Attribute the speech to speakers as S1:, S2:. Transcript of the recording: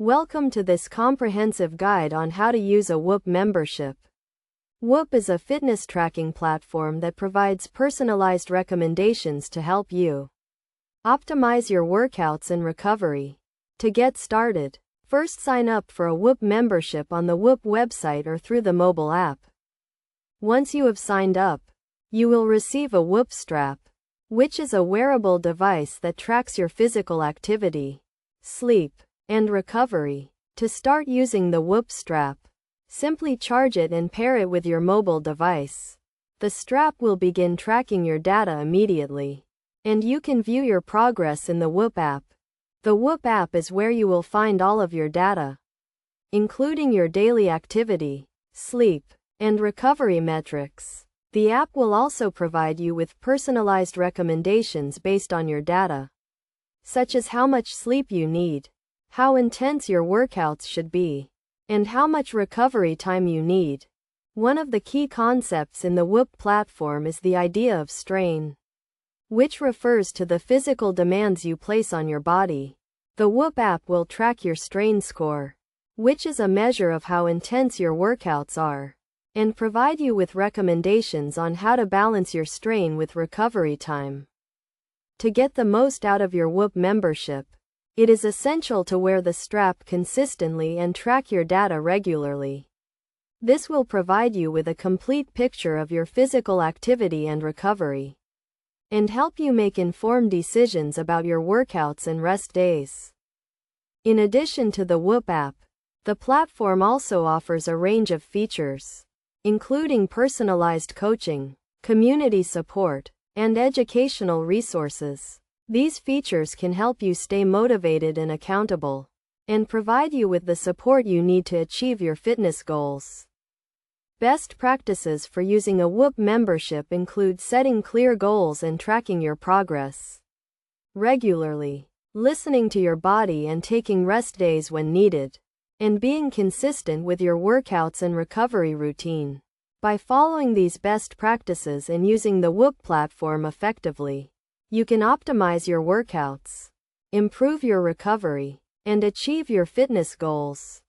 S1: Welcome to this comprehensive guide on how to use a Whoop membership. Whoop is a fitness tracking platform that provides personalized recommendations to help you optimize your workouts and recovery. To get started, first sign up for a Whoop membership on the Whoop website or through the mobile app. Once you have signed up, you will receive a Whoop strap, which is a wearable device that tracks your physical activity, sleep, and recovery. To start using the Whoop strap, simply charge it and pair it with your mobile device. The strap will begin tracking your data immediately, and you can view your progress in the Whoop app. The Whoop app is where you will find all of your data, including your daily activity, sleep, and recovery metrics. The app will also provide you with personalized recommendations based on your data, such as how much sleep you need, how intense your workouts should be, and how much recovery time you need. One of the key concepts in the Whoop platform is the idea of strain, which refers to the physical demands you place on your body. The Whoop app will track your strain score, which is a measure of how intense your workouts are, and provide you with recommendations on how to balance your strain with recovery time. To get the most out of your Whoop membership, it is essential to wear the strap consistently and track your data regularly. This will provide you with a complete picture of your physical activity and recovery, and help you make informed decisions about your workouts and rest days. In addition to the Whoop app, the platform also offers a range of features, including personalized coaching, community support, and educational resources. These features can help you stay motivated and accountable, and provide you with the support you need to achieve your fitness goals. Best practices for using a Whoop membership include setting clear goals and tracking your progress regularly, listening to your body and taking rest days when needed, and being consistent with your workouts and recovery routine. By following these best practices and using the Whoop platform effectively, you can optimize your workouts, improve your recovery, and achieve your fitness goals.